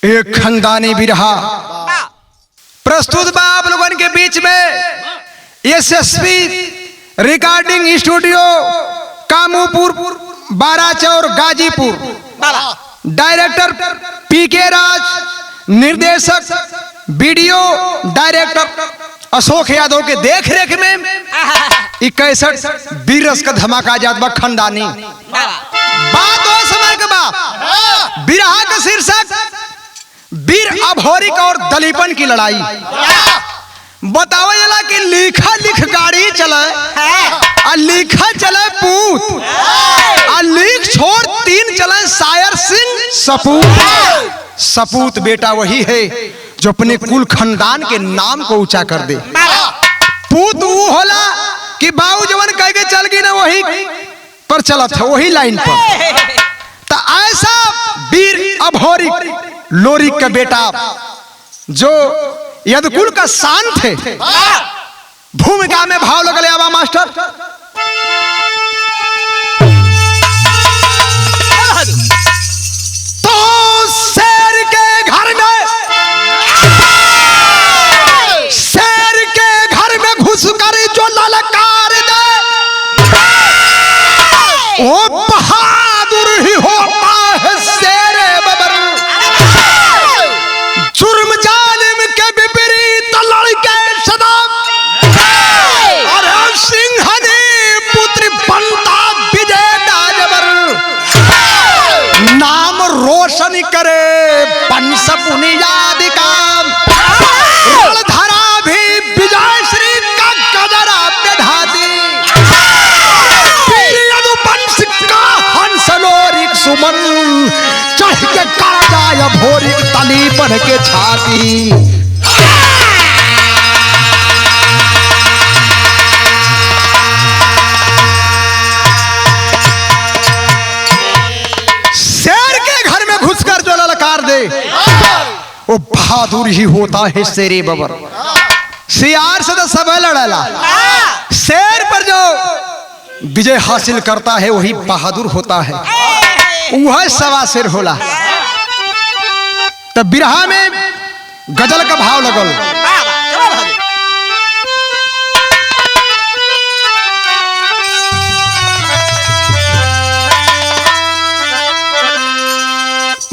एक खानदानी बिरहा प्रस्तुत बा आप लोगन के बीच में SSP recording studio Kamupur Barachaur Ghazipur. Director PK Raj, निर्देशक वीडियो डायरेक्टर अशोक यादव के देख रेख में 61 बीरस का धमाका जात बा खानदानी। बात हो समय के बाद बिरहा का शीर्षक वीर अभोरिक और दलीपन की लड़ाई। बताओ जला कि लिखा लिख गाड़ी चले और लिखा चले पूत और लिख छोड़ 3 चले शायर सिंह सपूत। सपूत बेटा वही है जो अपने कुल खानदान के नाम को ऊंचा कर दे। पूत वो होला कि बाऊ जवन कह के चल गई ना वही पर चलत है, वही लाइन पर। तो ऐसा वीर अभोरिक लोरिक का बेटा जो यदकुल का शान थे, भूमिका में भाव लगले आवा मास्टर। तो शेर के घर में घुस कर जो ललकार दे वो बहादुर ही होता है शेरे बबर। जुर्म जालिम के विपरीत लड़के सदा और सिंहनी पुत्र बनता विजेता जबर। नाम रोशन करे पंस बुनियाद का धरा भी विजय श्री का गजरा पे ढाती। वंश का हंस लोरिक सुमन चढ़ के कर जाए भोरिक दलीपन के छाती। शेर के घर में घुसकर जो ललकार दे वो बहादुर ही होता है शेरे बबर। सियार से तो सब लड़ाला, शेर पर जो विजय हासिल करता है वही बहादुर होता है, वह सवा शेर होला। तब बिरहा में गजल का भाव लगल।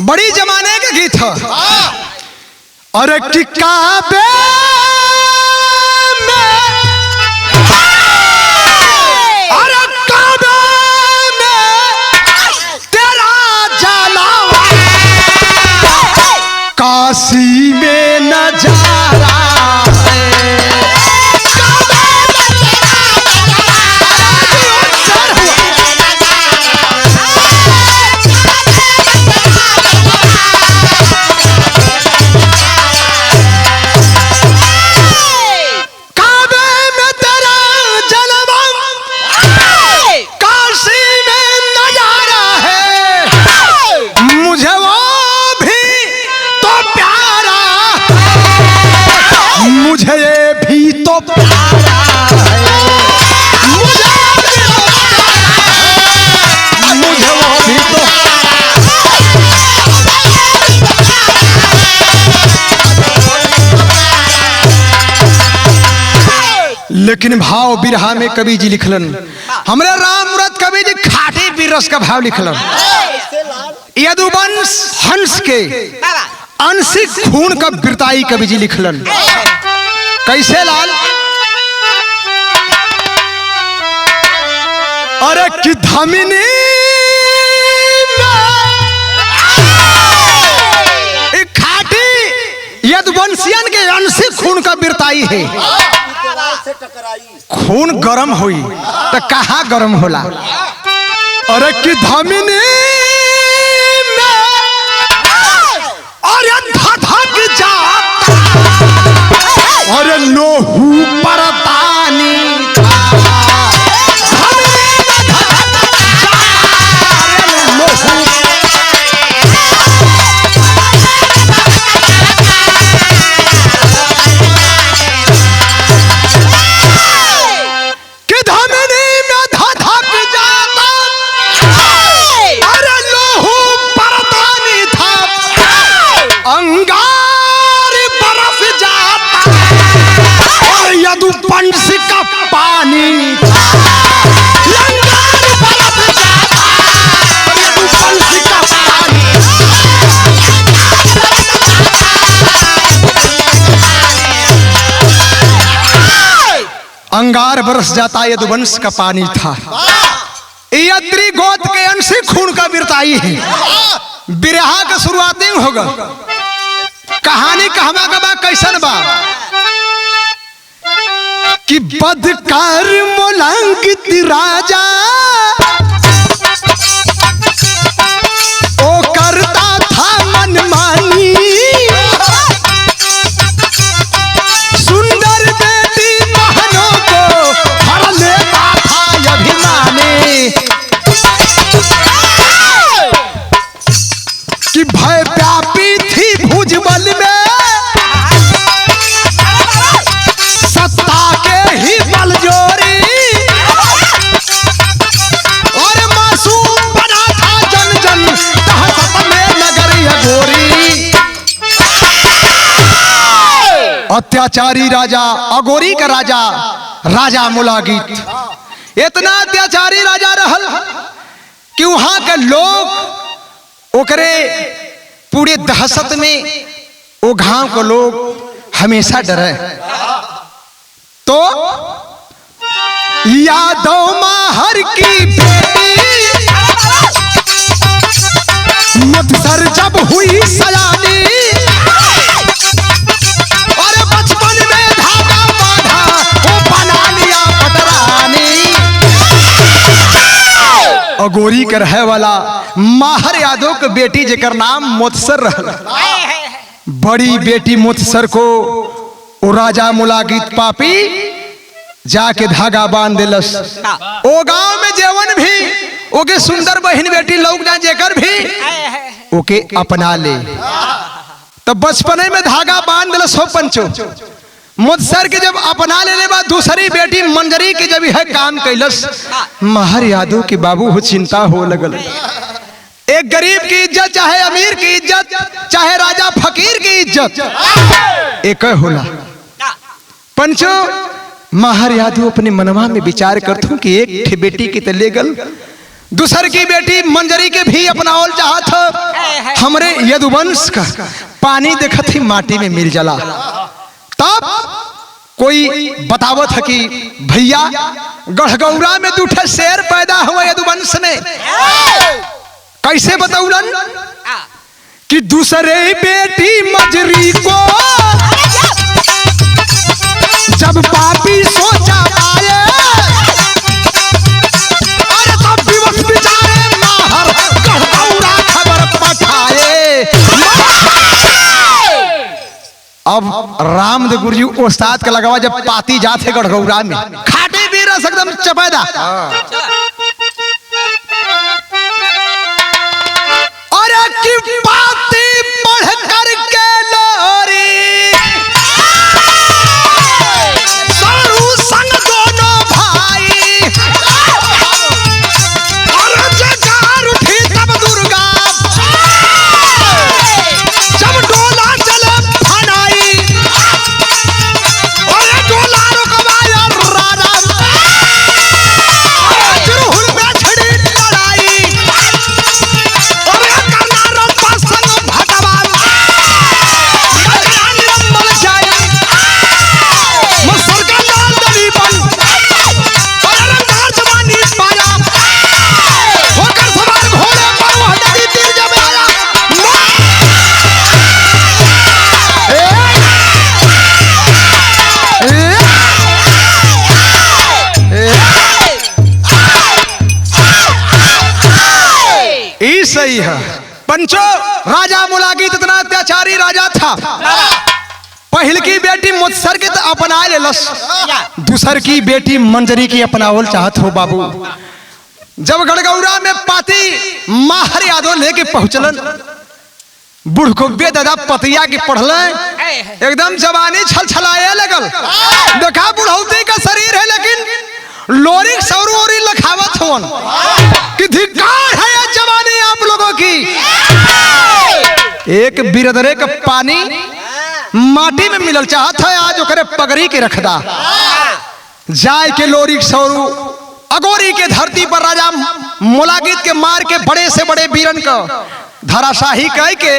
बड़ी जमाने का गीत है। अरे किकाबे काशी में नजारा लेकिन भाव बिरहा में कवि जी लिखलन, हमरे राम मुराद कवि जी खाटी बीरस का भाव लिखलन। यदुवंश हंस के अंशिक खून का बिरताई कवि जी लिखलन। कैसे लाल? अरे कि धमिनी खाटी यदुवंशियन के अंशिक खून का बिरताई है। खून गरम हुई तो कहाँ गरम होला? अरे कि धमिनी और धधक जाता और लोहू परदानी और यदुवंश का पानी था। लंगर बरस जाता यदुवंश का पानी। अंगार बरस जाता यदुवंश का पानी था। यद्री गोत के अंश खून का बिरताई है। बिरहा का शुरुआती होगा। कहानी कहवा का बा कैसन बा कि बदकार मोलांकित राजा ओ करता था मनमानी। सुंदर बेटी बहनों को हर लेता था अभिमानी। कि भय व्यापी थी भुजबल में सत्ता के ही बलजोरी। और मासूम बना था जन जन तहसत में नगर अघोरी। अत्याचारी राजा अघोरी का राजा राजा मुलागित इतना अत्याचारी राजा रहल कि वहां के लोग ओकरे पूरे दहशत में वो गांव को लोग हमेशा डरे। तो यादव माहर की बेटी मुदसर जब हुई सयानी। और बचपन में धागा बांधा वो बना लिया पटरानी। अघोरी के रहे वाला माहर यादव के बेटी जेकर नाम मुदसर रहल। बड़ी बेटी मुदसर को ओ राजा मुलागित पापी जाके धागा बांध दिलस। ओ गांव में जेवन भी ओके सुंदर बहन बेटी लोग ना जेकर भी ओके अपना ले। तो बचपने में धागा बांध दिलस हो पंचो। मुदसर के जब अपना लेने बाद दूसरी बेटी मंजरी के जब यह काम कैलस माहर यादव के बाबू हो चिंता हो लगल। एक गरीब की इज्जत चाहे अमीर की इज्जत चाहे राजा फकीर की इज्जत एक होला। पंचो माहर यादव अपने मनवा में विचार करतू कि एक बेटी की तले गल दूसर की बेटी मंजरी के भी अपनावल चाहत। हमरे यदुवंश का पानी देखत ही माटी में मिल जला। तब कोई बतावत है कि भैया गढ़गौरा में दूठे शेर पैदा हुआ यदुवंश में। कैसे बताउलन कि दूसरे बेटी मंजरी को जब पापी सोचा आए। अरे तब विवश बिचारे माहर गढ़गौरा खबर पठाए। अब रामदेव गुरु जी उस्ताद का लगावा जब पाती जाते गढ़गौरा में खाटे भी रह एकदम चपेदा। अरे की पाती पढ़ कर के लोरी सारू संग दोनों भाई। और जगार उठी तब दुर्गा जब डोला चले सही है पंचो। राजा मुलागित इतना अत्याचारी राजा था। पहल की बेटी मुदसर के तो अपना ले लस दूसर की बेटी मंजरी की अपनावल चाहत हो बाबू। जब गढ़गौरा में पाती माहर यादव लेके पहुंचलन बूढ़ को दादा पतिया की पढ़ल एकदम जवानी छल छलाए लगल। देखा बुढ़ौती का शरीर है लेकिन लोरी सौरी लखावत होन कि धिक्कार है जवानी आप लोगों की। एक बिरदरे का पानी माटी में मिलल चाहत है आज ओकरे पगड़ी के रखदा। जाय के लोरी सौरू अगोरी के धरती पर राजा मोलागित के मार के बड़े से बड़े वीरन का धराशाही कह के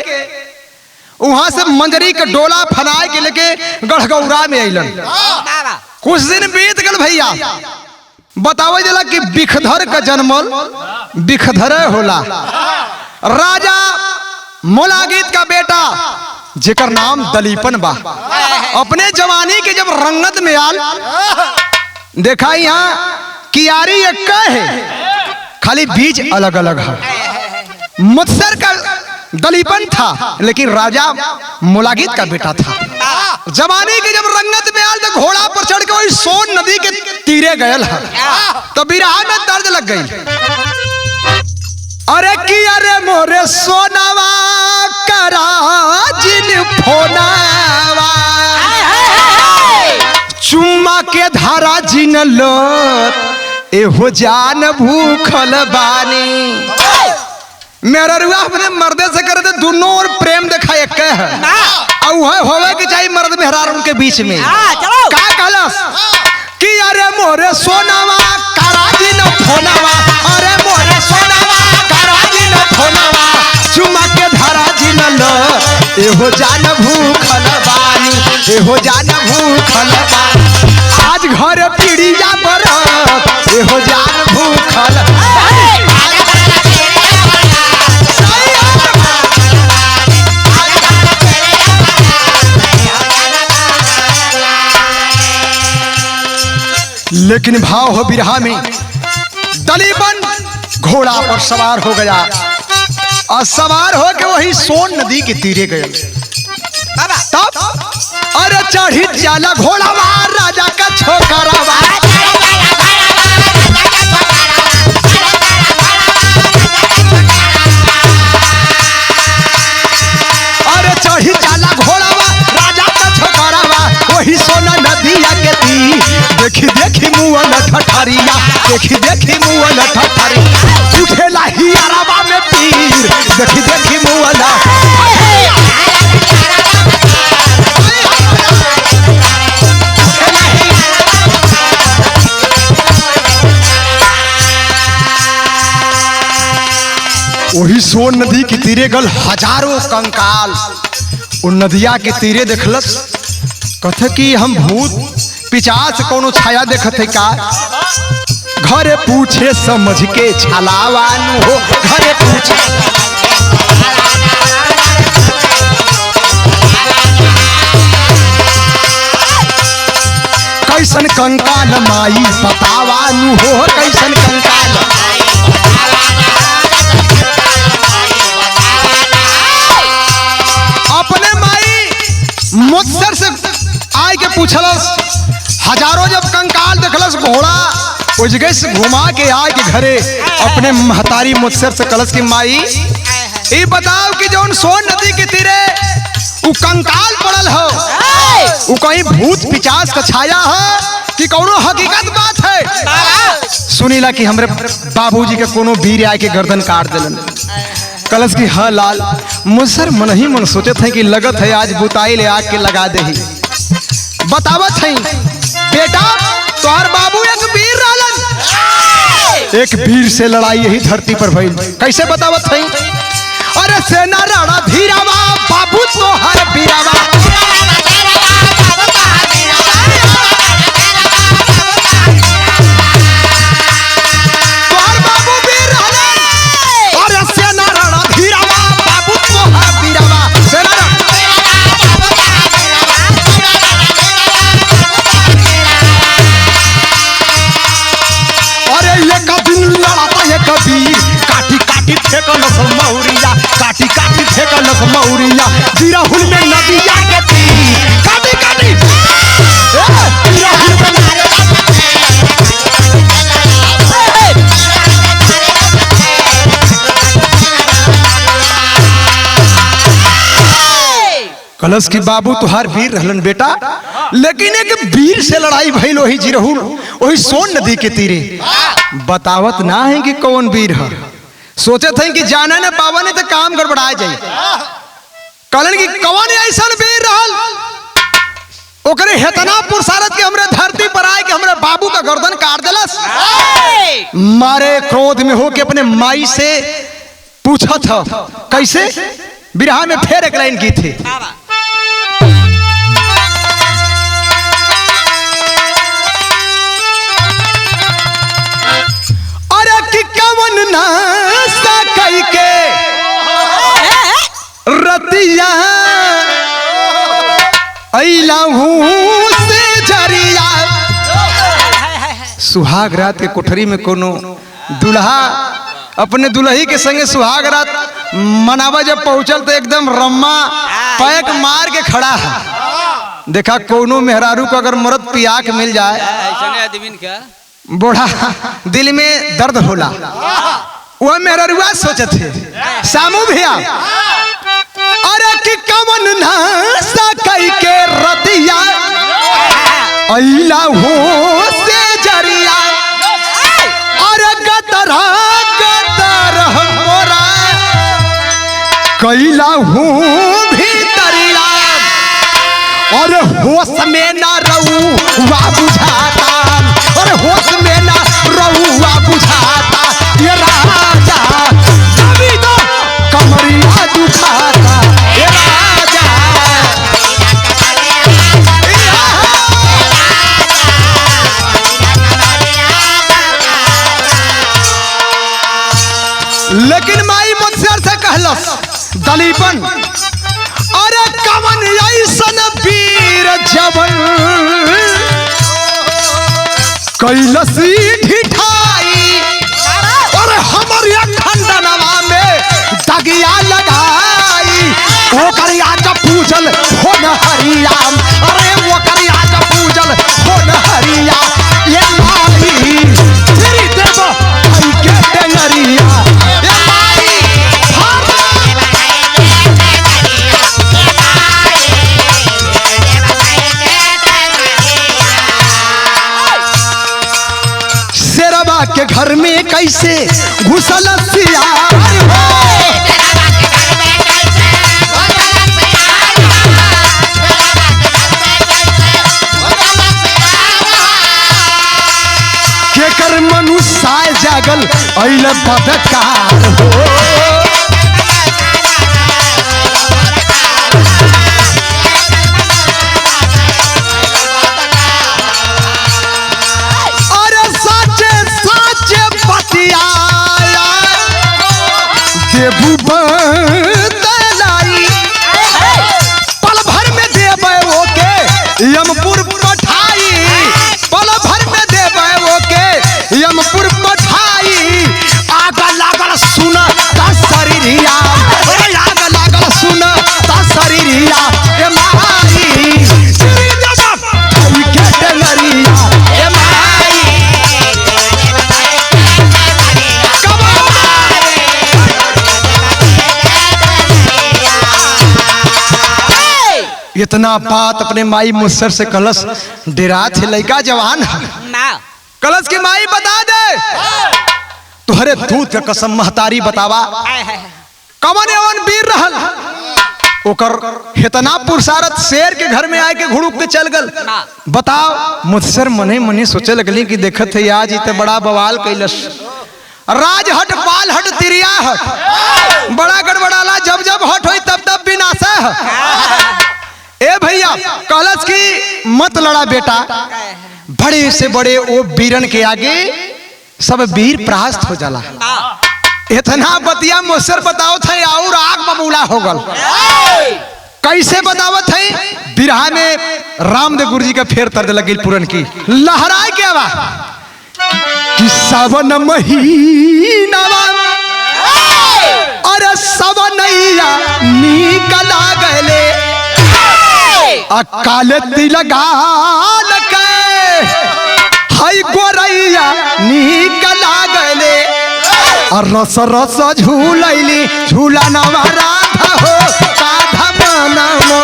वहां से मंजरी के डोला फनाए के लेके गढ़गौरा में अलन। कुछ दिन बीत गल भैया, बतावे जला कि बिखधर का जन्मल बिखधर होला। राजा मोलागित का बेटा जेकर नाम दलीपन बा, अपने जवानी के जब रंगत में आल, देखा यहाँ कियारी एक है, खाली बीज अलग अलग है। मुत्सर का दलीपन था लेकिन राजा मोलागित का बेटा था। जवानी के जब रंगत में आल तो घोड़ा पर चढ़ के वही सोन नदी के तीरे गयल है, तो बिरहा में दर्द लग गई। अरे की अरे मोरे सोनावा करा जिन फोनावा, चुम्मा के धारा जिन लोट एहो जान भूखल बानी। मेरा रुआ अपने मर्दे से करे तो दोनों और प्रेम देखा एक है, और होवे कि चाहिए मर्द मेहरार उनके बीच में। का कहलस कि अरे मोरे सोनावा करा जिन फोनावा, अरे मोरे सोनावा करा जिन फोनावा, चुम्मा के धारा जिन लोट एहो जान भूखल बानी, एहो जान भूखल बानी। आज घर पीड़िया बरत एहो जान भूखल बानी। लेकिन भाव हो बिरहा में, दलीपन घोड़ा पर सवार हो गया और सवार हो के वही सोन नदी के तीरे गए। तब अरे चढ़ी जाला घोड़ावा राजा का छोकरावा, अरे चढ़ी जाला घोड़ावा राजा का छोकरावा, वही सोना नदिया के तीर। देखी देखी मुअल ठठरिया, देखी देखी मुअल ठठरिया, उठेला हियारावा में पीर। देखी देखी मुअल वही सोन नदी के तीरे गल हजारों कंकाल। उन नदिया के तीरे देखलस, कथे कि हम भूत पिचास कोनो छाया देखत है का। घरे पूछे समझ के छलावानु हो, घरे पूछे कैसन कंकाल माई बतावानु हो, कैसन कंकाल। अपने माई मुत्सर से आय के पूछलस, हजारों जब कंकाल देखलस घोड़ा उस जगह से घुमा के आए के घरे अपने महतारी मुत्सर से कलश की माई ये बताओ कि जौन सोन नदी के तीरे वो कंकाल पड़ल हो, वो कहीं भूत पिचास का छाया है कि कोनो हकीकत बात है। सुनीला कि हमरे बाबूजी के कोनो वीर आए के गर्दन काट दिलन। कलश की हाँ लाल, मुसर मन ही मन सोचत है कि लगत है आज बुताई ले आग के लगा दे। बतावत है बेटा तोहर बाबू एक वीर रहलन, एक वीर से लड़ाई यही धरती पर भइल। कैसे बतावत है? अरे सेना राणा धीरावा बाबू तोहर वीरावा, तोहर बाबू वीर रहलन। अरे सेना राणा धीरावा बाबू तोहर वीरावा, सेना वीर काटी काटी फेंकल मौरिया, काटी काटी फेंकल मौरिया, बिरहुल में नदिया के तीर काटी काटी बिरहुल में कलश की बाबू तुहार वीर रहलन बेटा, लेकिन एक वीर से लड़ाई भइल वही जिरहुल वही सोन नदी के तीरे। बतावत ना है कि कौन वीर है, सोचे थे कि जाना न पावा नहीं तो काम गड़बड़ा जाए। कहलन कि कौन ऐसा वीर रहल? ओकरे हेतना पुरुषारत के हमरे धरती पर आए कि हमरे बाबू का गर्दन काट देलस। मारे क्रोध में होके अपने माई से पूछा था कैसे। बिरहा में फिर एक लाइन की थी, अरे कि कवन ना सकई के रतिया से जरिया। सुहाग रात के कोठरी में कोनो दुल्हा अपने दुल्ही के संगे सुहाग रात मनावा जब पहुंचल तो एकदम रम्मा पैक मार के खड़ा है। देखा कोनो मेहरारू को अगर मर्द पिया के मिल जाए बूढ़ा दिल में दर्द होला। वह मेहरुआ सोचत थे सामू भैया, अरे कि कमन ना सकई के रतिया अइला हो से जरिया। अरे गतरा गतर मोरा कैला हूँ भीतरिया। और होश में ना रहुआ बुझाता, और होश में ना रहुआ बुझाता। ये राजा तभी तो कमरिया दुखाता। ये राजा लेकिन माई मुझसे से कहलस दलीपन, अरे कवन ऐसन वीर जवन कैलसी ढिठाई। और हमारे खंडनवा में दगिया लगाई। वो करिया जब पूजल हो न हरिया, अरे वो करिया जब पूजल हो न हरिया। ये माई तेरी देव भाई के टेंगरिया। ये माई शेरवा के घर में कैसे घुसल सियार हो। केकर मनुष्य जागल अइल बदकार हो। देबू बदलाई पल भर में देबे ओके यमपुर पठाई। पल भर में देबे ओके यमपुर पठाई। आग लागल सुन ता शरीरिया, आग लागल सुन ता शरीरिया। ए माई श्री जब भाई के टेंगरिया। ए माई इतना बात अपने माई मुसर से कलश डेरा थे लड़का जवान कलश की माई बता दे तुहरे दूध का कसम महतारी बतावा कवन एवन वीर रहल। ओकर इतना पुरुषारत शेर के घर में आए के घुड़ुक के चल गल। बताओ मुझसर मने मने सोचे लगली कि देखत है आज इतने बड़ा बवाल कैलस। राज हट पाल हट तिरिया हट बड़ा गड़बड़ाला। जब जब हट हुई तब तब विनाशा है। ए भैया कलश की मत लड़ा बेटा। बड़े से बड़े वो वीरन के आगे सब वीर परास्त हो जाला। इतना बतिया मुझसे बताओ थे और आग बबूला हो गल। कैसे बतावत है बिरहा में रामदेव गुरु जी का फेर तर्द लगी पूरन की लहराए क्या बा कि सावन महीना अरे सवनैया निकला गले अकाले तिलगाल के हई गोरैया निकला गले। रस रस झूलैली झूला नवरा हो साधा बनमो।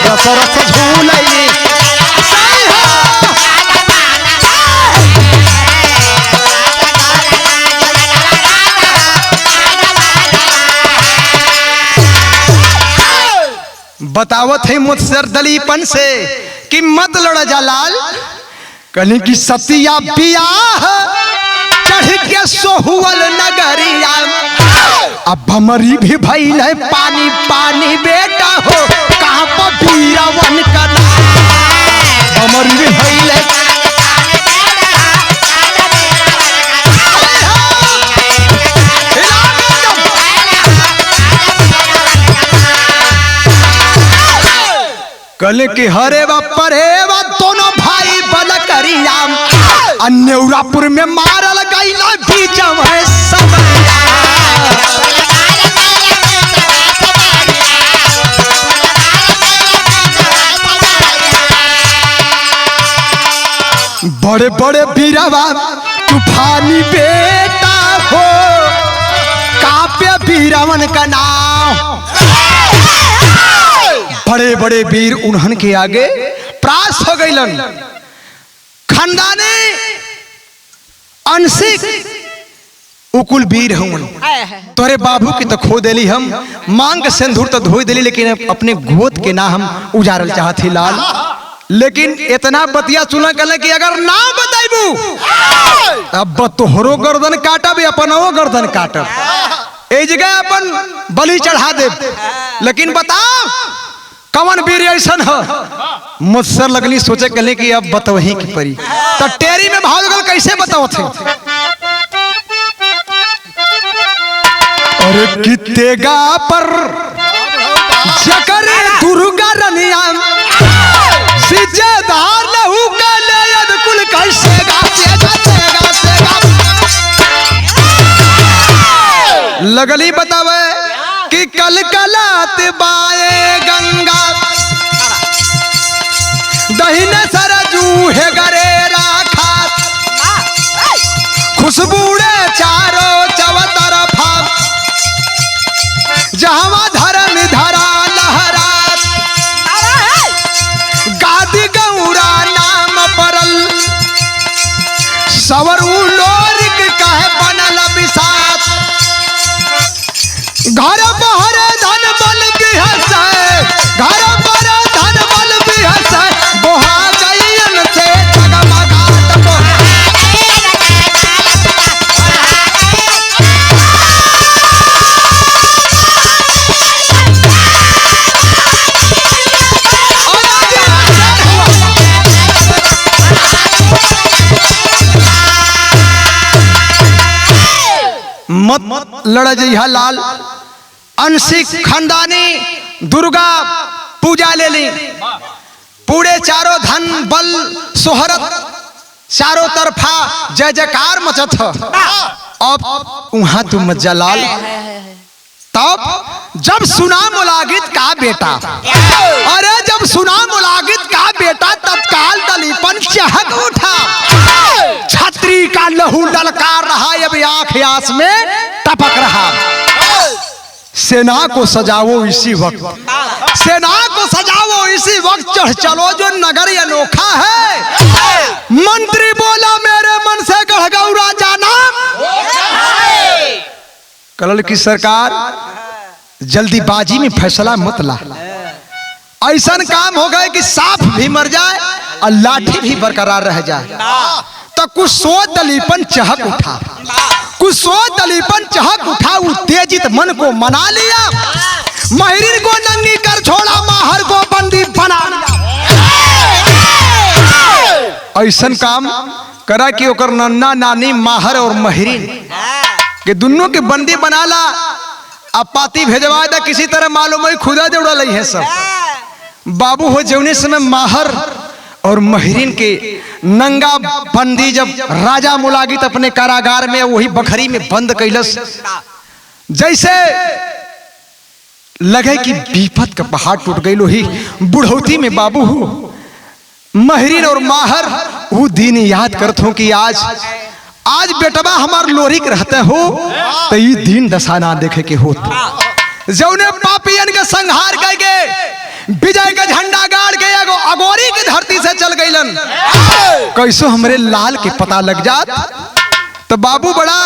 रस रस झूलैली बतावत है मुझसे दलीपन से कि मत लड़ जा लाल। कहने की सतिया बियाह चढ़ के सोहुअल नगरिया, अब भमरी भी भइल है पानी पानी बेटा हो, कहाँ पर बीरावन का भमरी भी भइल है। कल की हरे व परे व दोनों भाई बल करिया, अन्यौरापुर में मारल गईला बीच में सब। बड़े बड़े बीरवा तूफानी बेटा हो, काव्य बीरावन का नाम। बड़े बड़े वीर उन्हन के आगे प्रास हो गईलन। खानदाने अंशिक उकुल वीर हूं, तोरे बाबू की तो खो देली हम, मांग के सिंदूर तो धोई देली, लेकिन अपने गोद के ना हम उजारल चाहती लाल। लेकिन इतना बतिया सुना कल कि अगर ना बताइबू अब तोहरो गर्दन काटब, अपनो गर्दन काटब, ए जगह अपन बलि चढ़ा दे। लेकिन बताओ कवन वीर ऐसन हो? मुझसे लगनी सोचे कले कि अब बतवही की परी, तो टेरी में भाव लगल कैसे बताओ थे? अरे कितेगा पर जकर दुर्गा रनिया, सिजेदार लहू गले अदकुल कैसे गातेगा तेगा तेगा। लगली बतावे कि कल कलात बाए गंगा, दहिने सरजू है गरे राखा, खुशबूड़े चारों चौतरफा, जहां धर्म धरा लहरात, गादी गौरा नाम परल, सवरू लोरिक कहे बनल बिसात, घर बहर धन बल बिहस, घर पर धन बल बिहस, बोहा गईन से जगमगात बोहा। मत लड़ जइहा लाल। अंशिक खानदानी दुर्गा पूजा ले ली, पूरे चारों धन बल सोहरत चारों तरफा जय जयकार मचत है। अब वहां तुम मज्जा लाल, तब जब सुना मुलागित का बेटा, अरे जब सुना मुलागित का बेटा, तत्काल दलीपन चहक उठा, छतरी का लहू ललकार रहा, अब आंख आस में टपक रहा। सेना को सजाओ इसी वक्त, सेना को सजाओ इसी वक्त, चढ़ चलो जो नगर अनोखा है। मंत्री बोला मेरे मन से गढ़गौरा जाना, कलल की सरकार जल्दीबाजी में फैसला मत ला। ऐसा काम हो गए कि सांप भी मर जाए और लाठी भी बरकरार रह जाए। तो कुछ सोच दलीपन चहक उठा, कुछ सोच दलीपन चहक उठा, उत्तेजित मन को मना लिया, महिरीन को नंगी कर छोड़ा, माहर को बंदी बना लिया। ऐसा काम करा कि ओकर नन्ना नानी माहर और महिरीन के दोनों के बंदी बना ला, अब पाती भेजवा दे, किसी तरह मालूम है खुदा दौड़ा ली है सब। बाबू हो जौने समय माहर और महिरीन के नंगा बंदी जब राजा मुलागित अपने कारागार में वही बखरी में बंद कैलस, जैसे लगे कि विपत का पहाड़ टूट गई। लोही बुढ़ौती में बाबू हो महिरीन और माहर वो दिन याद करत हो कि आज बेटवा हमार लोरी के रहते हो, तो ये दिन दशा ना देखे के होत। जौने पापियन के संहार करके विजय का झंडा गाड़ के अगोरी की धरती से चल गईलन, कैसो हमरे लाल के पता लग जात, तो बाबू बड़ा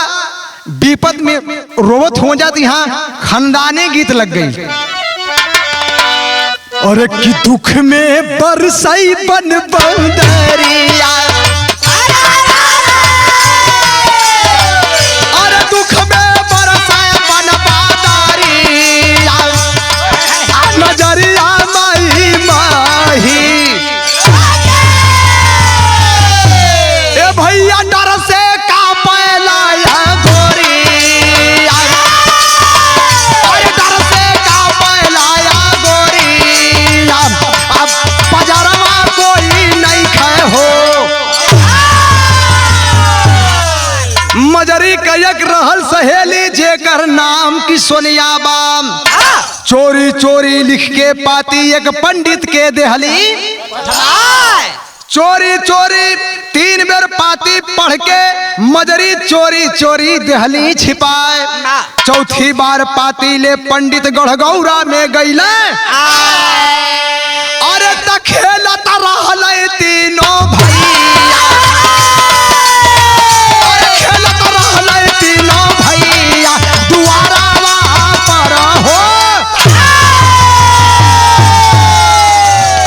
विपत में रोवत हो जाती। यहाँ खानदानी गीत लग गई। और कि दुख में बरसाई बन बंदरिया, और दुख में बरसाई बन बंदरिया, नजरिया माही माही ए भैया डर से कांपे लाया गोरिया, और डर से कांपे लाया गोरिया, अब पजरवा कोई नहीं खे हो। मजरी कयक रहल सहेली जेकर नाम की सोनिया बाम, चोरी चोरी लिख के पाती एक पंडित के देहली, चोरी चोरी 3 बेर पाती पढ़ के मजरी चोरी चोरी देहली छिपाए। चौथी बार पाती ले पंडित गढ़गौरा में गईले, अरे त खेलत रहले तीनों भैया, अरे खेलत रहले तीनों भैया दुआरावा पर हो।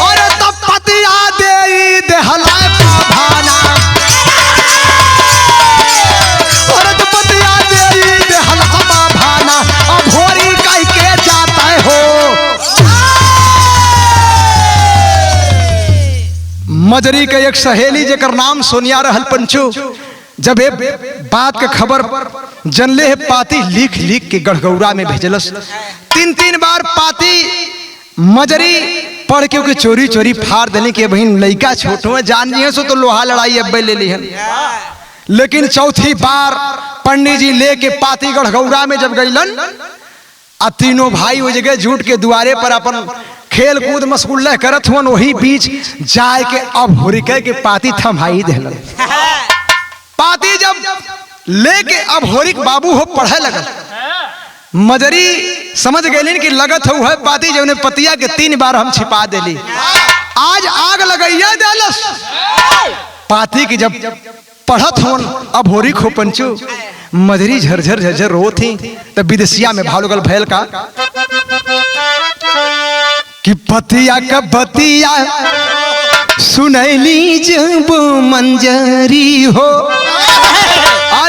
अरे तब पतिया दे देहला भाना, अरे तब पतिया दे देहला भाना, अब भोरी कह के जाता हो। मजरी के एक सहेली जेकर नाम सोनिया रहल पंचू, जब एक बात के खबर जनले है पाती लिख लिख के गढ़गौरा में भेजलस। 3 बार पाती मजरी पढ़ के चोरी चोरी फाड़ देने के बहन लड़का छोटो में जान लिये सो तो लोहा लड़ाई अब ले ली है। लेकिन चौथी बार पंडित जी लेके पाती गढ़गौरा में जब गईलन, आ तीनों भाई वो जगह झूठ के दुआरे पर अपन खेल कूद मशगुल करत हुन, वही बीच जाए के अब होरिके के पाती थमाई देलन। पाती जब लेके अब होरिक बाबू हो पढ़े लगल, मजरी समझ गए कि लगत हो है पाती जब ने पतिया के 3 बार हम छिपा देली, आज आग लगैया देलस। पाती की जब पढ़त होन अब होरिक हो पंचू, मजरी झरझर झरझर रो थी। तब विदेशिया में भाव लगल भैल का कि पतिया का बतिया सुनैली जब मंजरी हो,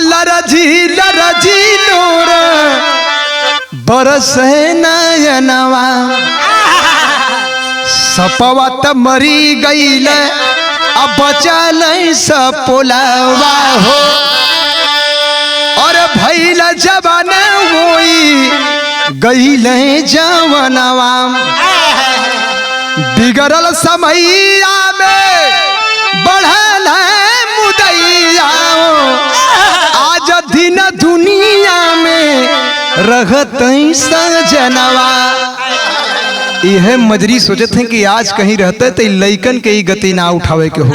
लरजी लरजी नूर बरस नयनवा, सपवत मरी गईल अब बचल सपोलवा हो, और भैल जवान होई गईल जवनवा। बिगड़ल समैया में बढ़ल मुदैया, आज दिन दुनिया में रहत सजनवा। यह मजरी सोचत हैं कि आज कहीं रहते तो लइकन के ही गति ना उठावे के हो।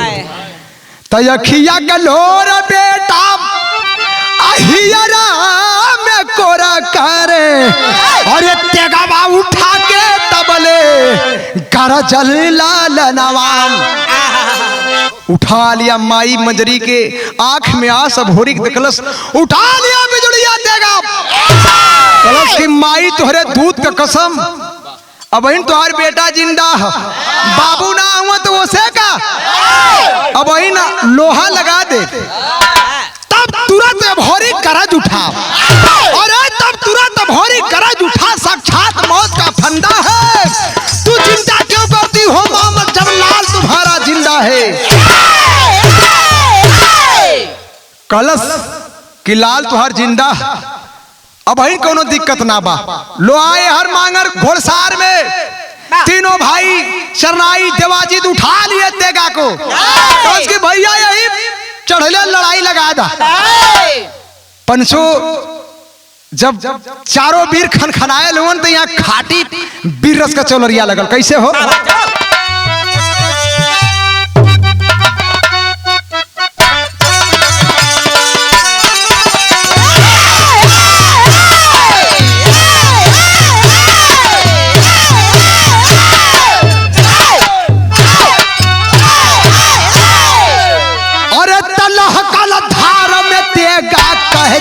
तयखिया गलोर बेटा अहियरा में कोरा करे, अरे तेगावा उठा के तबले कर जल लाल नवाम। उठा लिया माई मजरी के आंख में आंस, अब होरी देखलस, उठा लिया बिजुड़िया तेगा, कलश की माई तुहरे दूध का कसम, अब इन तुहार बेटा जिंदा है, बाबू ना हुआ तो वो से का अब इन लोहा लगा दे। तब तुरंत भोरी करज उठा, और तब तुरंत भोरी करज उठा, साक्षात मौत का फंदा है। तू चिंता क्यों करती हो मोहम्मद, जब लाल तुम्हारा जिंदा है। कलश कि लाल तुहार जिंदा, अब ही कोनो दिक्कत ना बा। लो आए हर मांगर घोड़सार में, तीनों भाई शरनाई देवाजीत उठा लिए तेगा को, तो उसके भैया यही चढ़ले लड़ाई लगा दा। पंचो जब चारों वीर खनखनाए लोगन तो यहाँ खाटी वीर रस का चौलरिया लगल। कैसे हो?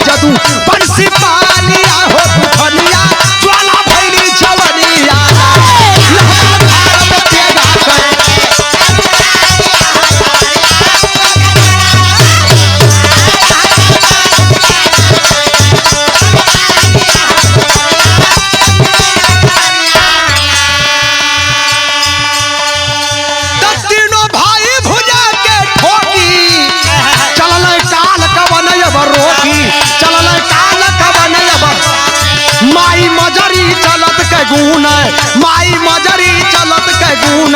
जदू बंसी पालिया हो फनिया ज्वाला भैली जवनिया, माई मजरी चलत के गुण माई मजरी चलत के गुण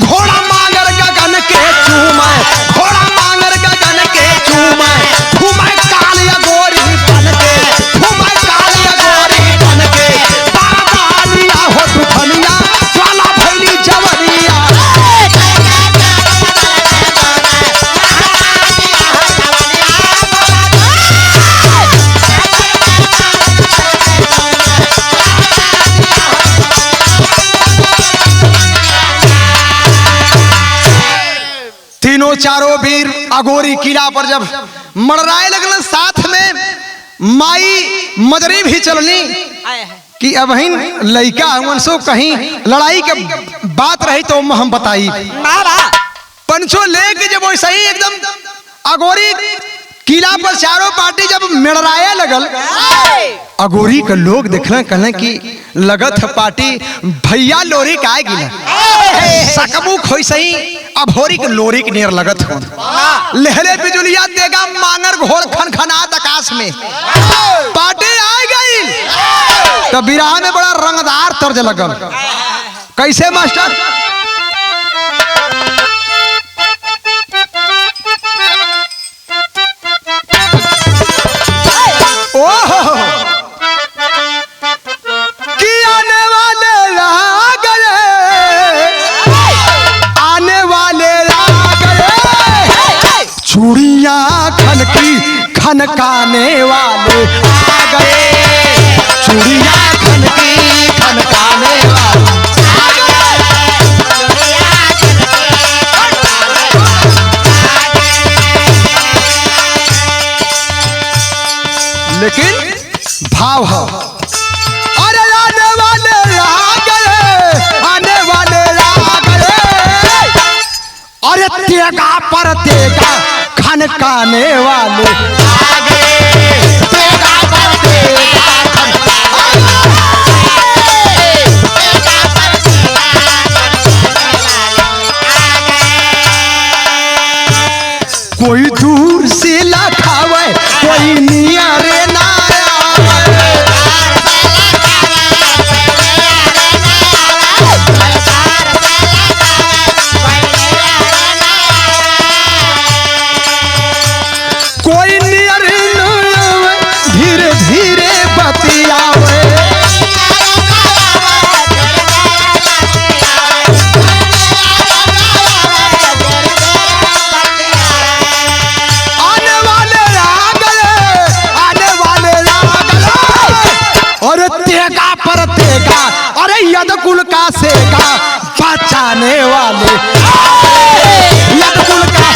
घोड़ा मांगर गगन के चूमे घोड़ा मांगर गगन के चूमे घूमे कालिया गोरी बन के घूमे कालिया गोरी बन के बाबा लिया हो दुखनिया ज्वाला भैली जवरिया तीनों चारों वीर अघोरी किला पर जब मड़राए लगल साथ में माई मदरी भी चलनी कि अब लड़का हमन सो कहीं लड़ाई के बात रही तो हम बताई पंचो लेके जब वैसे ही एकदम अघोरी किला पर चारों पार्टी जब मेड़राए लगल अघोरी के लोग देखल कहले कि लगत है पार्टी भैया लोरी का गिला सकबू खोई सही अघोरी के लोरी के नियर लगत हो लहरे बिजुलिया देगा मांगर घोड़ खनखनात आकाश में पार्टी आ गई तो बिरहा में बड़ा रंगदार तर्ज लगल कैसे मास्टर ओहो कि आने वाले आ गए चूड़िया खनकी खनकाने वाले आ गए चूड़िया खनकी खनकाने वाले लेकिन भाव है अरे आने वाले आ गए आने वाले आ गए अरे तेगा पर तेगा खनकाने वाले आ गए तेगा पर तेगा कोई दूर से लखावे कोई नियरे ना कोई नियर धीरे धीरे बतियावे तेगा पर तेगा अरे यदकुल का सेगा बचाने वाले यदकुल का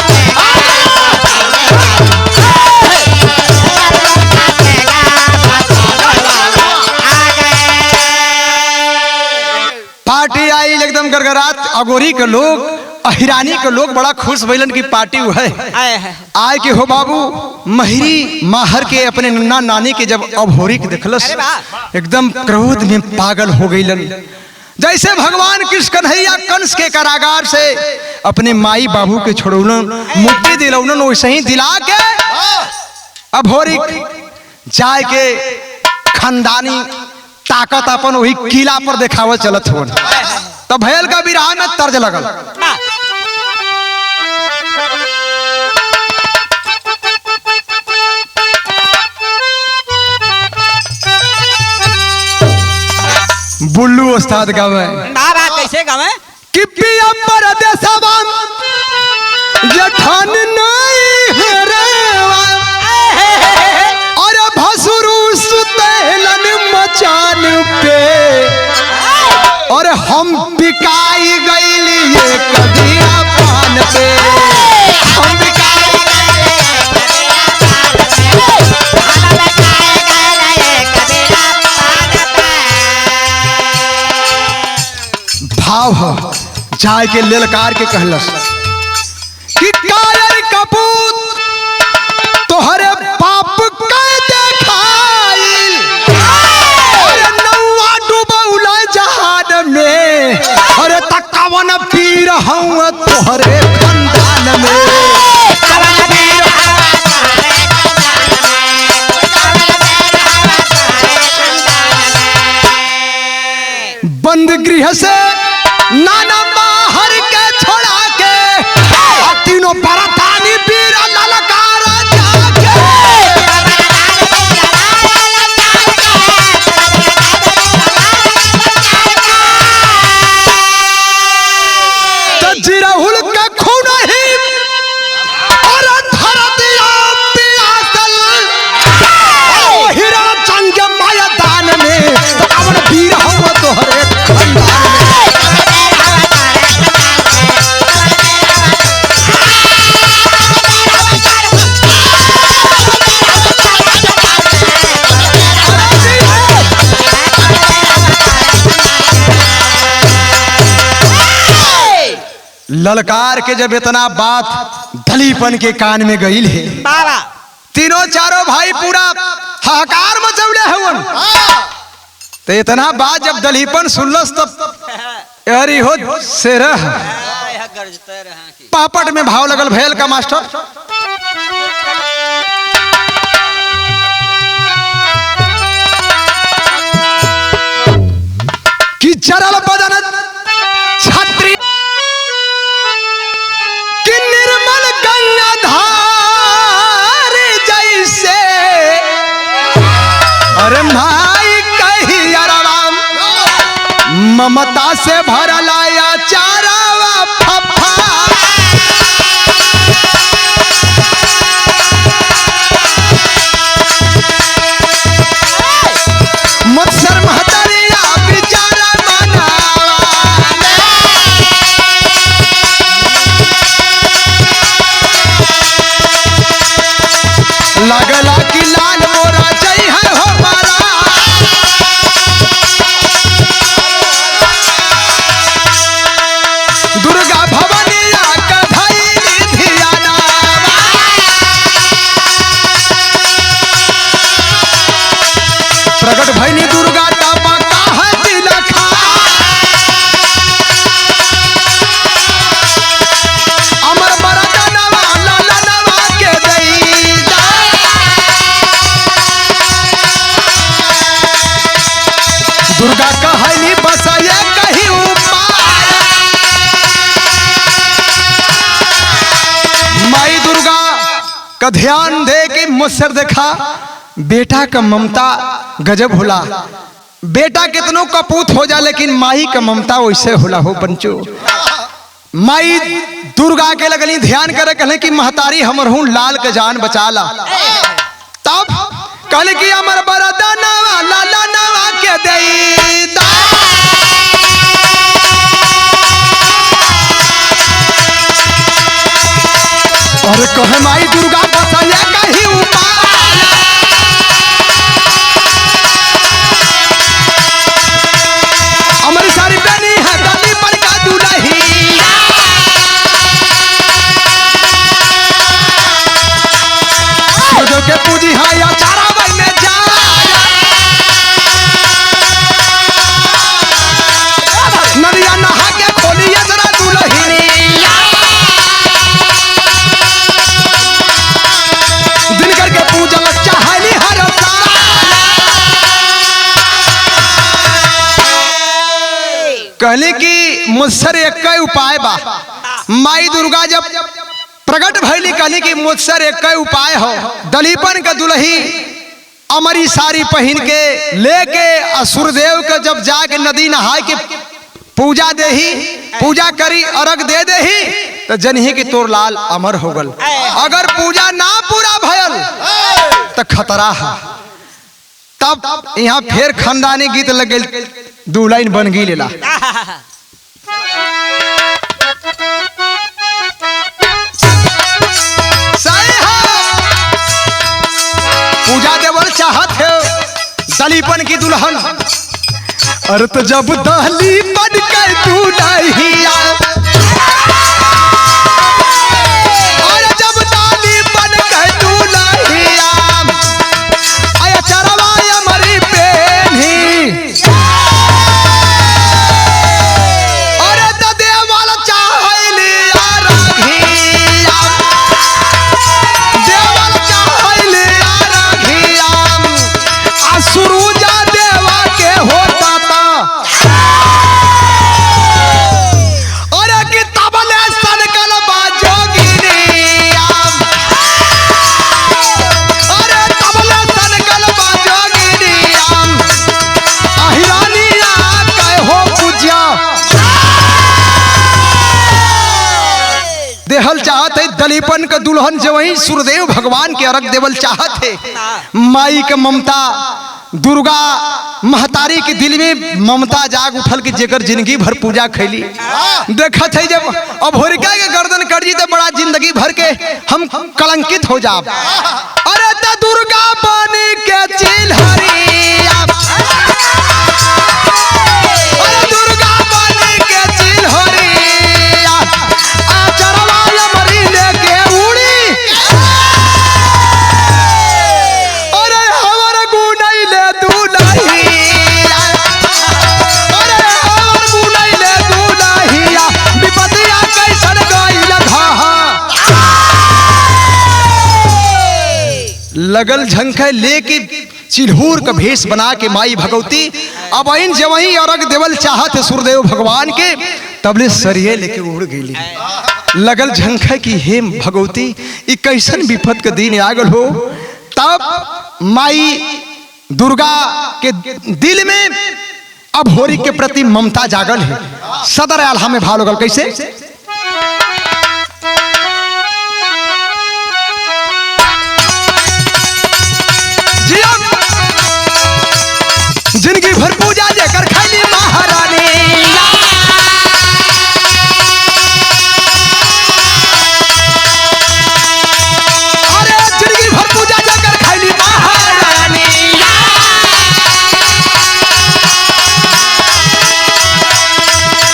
पार्टी आई एकदम गरगरात अघोरी के लोग अहिरानी के लोग बड़ा खुश भइलन की पार्टी है आए के हो बाबू महिरी माहर के अपने नन्ना नानी के जब अघोरी के देखलस एकदम क्रोध में पागल हो गईलन जैसे भगवान कृष्ण कन्हैया कंस के कारागार से अपने माई बाबू के छोड़ौलन मुक्ति दिलौलन वैसे ही दिला के अघोरी जाए के खानदानी ताकत अपन वही किला पर देखावत चलत हो तब भयल का विराह में तर्ज लगल बुल्लू उस्ताद गावे कैसे गावे कि पिया परदेसवा जठान नहीं हरेवा और भसुरु सुतेलन मचान पे और हम बिकाई गईली ये कदिया पान पे हम बिकाई भाव जाए के ललकार के कहलस कि कायर कपूत तोहरे पाप के देखाइल अरे नौवा डूबौला जहान में अरे तकवन पीर हूँ तोहरे खानदान में बंद गृह से नाना बाहर के छोड़ा के तीनों बरतानी वीर ललकार जाके तो जिरहुल के खून ही और धर दिया पियासल हीरा जंग मैदान में अमर वीर हो तोहरे खानदान ललकार के जब इतना बात दलीपन के कान में गई है तीनों चारों भाई पूरा हाहाकार मचौले हवन तो इतना बात जब दलीपन सुनलस तब अरे हो सेरह पापट में भाव लगल भैल का मास्टर कि चरल बदन छात्री कि निर्मल गंगाधार जैसे अरे भाई कही अरवाम ममता से भरला या चारावा फफा मुत्सर महतरिया बिचारा लगला कि लाल मोरा जय है हो मारा दुर्गा भवनिया कधई धियाना प्रकट भैनी दुर्गा तब कहा तिलखा अमर बरदनवा ललनवा के दई दुर्गा कहली बस ये कहीं उपाय माई दुर्गा का ध्यान दे कि मुझसे देखा बेटा का ममता गजब होला बेटा कितनों कपूत हो जा लेकिन माई का ममता वैसे होला हो पंचो माई दुर्गा के लगली ध्यान करे कहले कि महतारी हमर हूँ लाल के जान बचाला तब कहले कि अमर बरदनवा ललनवा के देई दा और कहे माई दुर्गा बसैया कहीं उपाय अमर सारी बनी है गली पर का दुलही सूरज के पूजी है या चारा भाई में जा नदिया नहा के खोली जरा दुलही दिन करके पूजल चाहनी हर कहले कि मुझसर एक उपाय बा माई दुर्गा जब प्रकट भैली कहली कि मुझसर एक उपाय हो दलीपन का दुल्ही अमरी साड़ी पहन के लेके असुरदेव के जब जाके नदी नहाय के पूजा देही पूजा करी अर्घ दे देही तो जनही कि तोर लाल अमर हो गल अगर पूजा ना पूरा भयल तो खतरा है तब यहाँ फिर खानदानी गीत लग गई दू लाइन बन गई लेला पूजा देवल चाहत है दलीपन की दुल्हन अरे तो जब दलीपन के दुल्हिया अरे जब दलीपन के दुल्हिया आया चरवाया मरी पेनी अरे तो देवल चाहली राघिया देवल चाहली राघिया सुरुजा देवा के होता था देहल चाहत है दलीपन के दुल्हन जो वही सूर्यदेव भगवान के अर्घ देवल चाहत है। माई के ममता दुर्गा महतारी के दिल में ममता जाग उठल की जेकर जिंदगी भर पूजा खैली। देखत है जब अभोरिका के गर्दन कट जी तो बड़ा जिंदगी भर के हम कलंकित हो जाब। अरे त दुर्गा बनी के चिल्हरिया, अरे दुर्गा बनी के चिल्हरिया, आचरवा मरी लेके उड़ी, अरे हमर गुनई ले दुलहिया, अरे हमर गुनई ले दुलहिया, विपतिया कैसन गइल घहा। लगल झंखे लेके चिल्हूर का भेष बना के माई भगवती अब इन जवही अर्घ देवल चाहत सूर्यदेव भगवान के तबले सरिये लेके उड़ गई। लगल झंखे की हे भगवती ई कैसन विपत के दिन आगल हो। तब माई दुर्गा के दिल में अभोरी के प्रति ममता जागल है। सदर आल्हा में भाव लगल कैसे जिंदगी भर पूजा जेकर खैली महारानी, अरे जिंदगी भर पूजा जेकर खैली महारानी,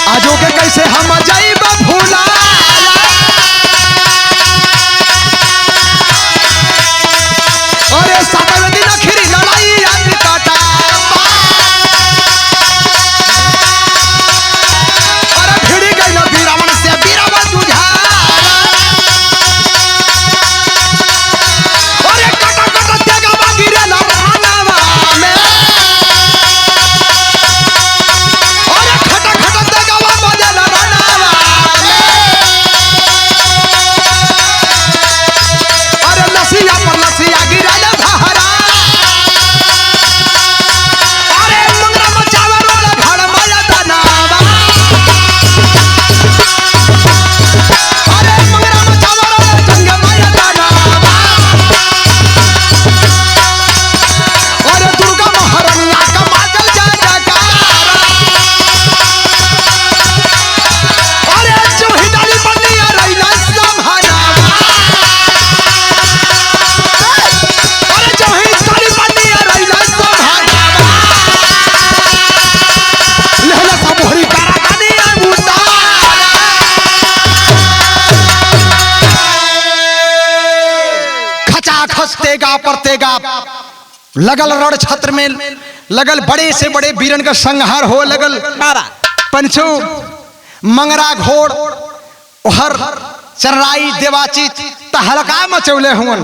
आजो के कैसे हम जाइब भूला, अरे सातवें दिन आखिरी लड़ाई आदि काटा, परतेगा लगल रण छत्र में लगल बड़े से बड़े वीरन का संहार हो लगल। पंचो मंगरा घोड़ हर चरराई देवाचित तहलका मचौले हुन।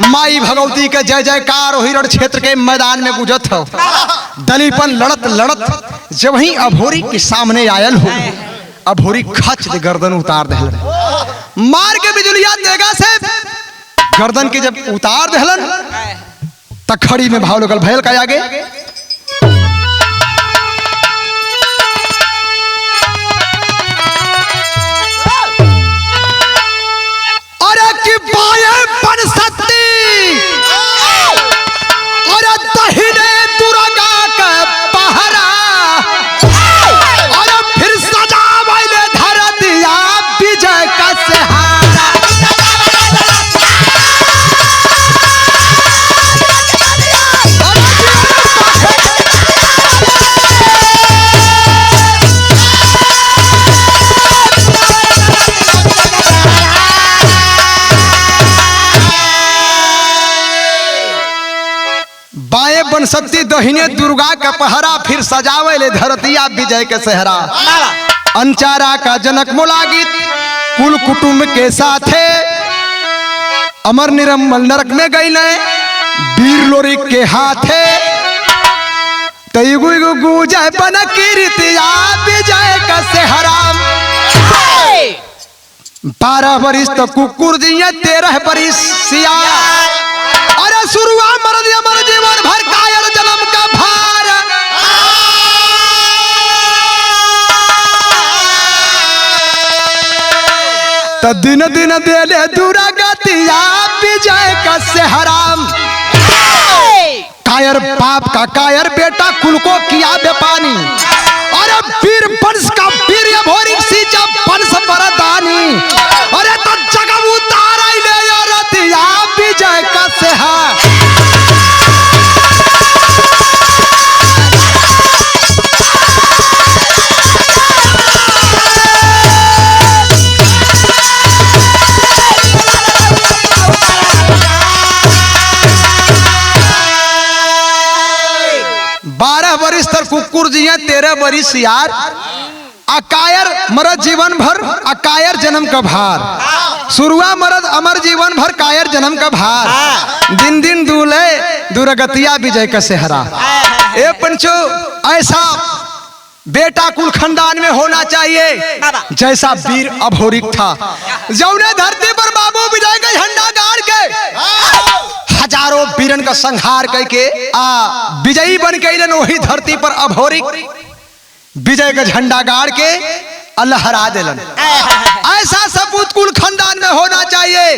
माई भगवती के जय जयकार वही रण क्षेत्र के मैदान में गुजत हो। दलीपन लड़त लड़त जब ही अभोरी के सामने आयल हो, अभोरी खच दे गर्दन उतार दे, मार के बिजलिया देगा से गर्दन के जब उतार दहलन तक खड़ी में भाव लगल भैल का आगे अरे कि बाये बन सकती, अरे दहिने दुर्गा के पहरा, अरे फिर सजा वाले धर दिया विजय का सहारा। बन सकती दहिने दुर्गा का पहरा, फिर सजावे ले धरतिया विजय के सहरा। अंचारा का जनक मोलागित कुल कुटुंब के साथे अमर निरम्मल नरक में गई ने वीर लोरिक के हाथे। तैगु गुजय बन कीर्तिया विजय का सहरा। 12 बरिस तो कुकुर दिए 13 बरिस सिया। अरे शुरुआ मर दिया मर जीवन भर कायर जन्म का भार। तो दिन दिन देले दूरा गतिया विजय का सेहराम। कायर बाप का कायर बेटा कुल को किया बेपानी। अरे वीर वंश का वीर भोरी सींचा वंश वरदानी। अरे तो जगह उतारा ले रतिया विजय का सेहर। बरिस तर कुकुर जिया 13 बरिस यार। अकायर मरद जीवन भर अकायर जन्म का भार। सुरुआ मरद अमर जीवन भर कायर जन्म का भार। दिन दिन दूल्हे दुर्गतिया विजय का सेहरा। ए पंचो ऐसा बेटा कुल खानदान में होना चाहिए जैसा वीर अभोरिक था। जौने धरती पर बाबू विजय का झंडा गाड़ के हजारों वीरन का संहार करके विजयी बन के वही धरती पर अभोरिक विजय का झंडा गाड़ के लहरा दिलन। ऐसा सपूत कुल खानदान में होना चाहिए।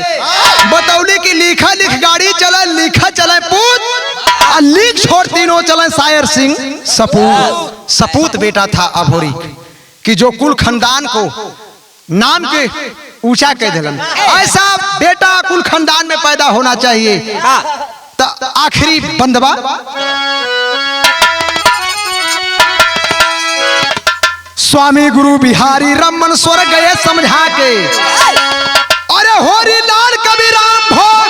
बतौली की लिखा लिख गाड़ी चले लिखा चले पूत लिख छोड़ तीनों चले शायर सिंह सपूत। सपूत बेटा था अभोरिक कि जो कुल खानदान को नाम के ऊंचा कह दिलन। ऐसा बेटा कुल खानदान में पैदा होना चाहिए। तो आखिरी बंदवा स्वामी गुरु बिहारी रमन स्वर गए समझा के। अरे होरी लाल कबीराम भोग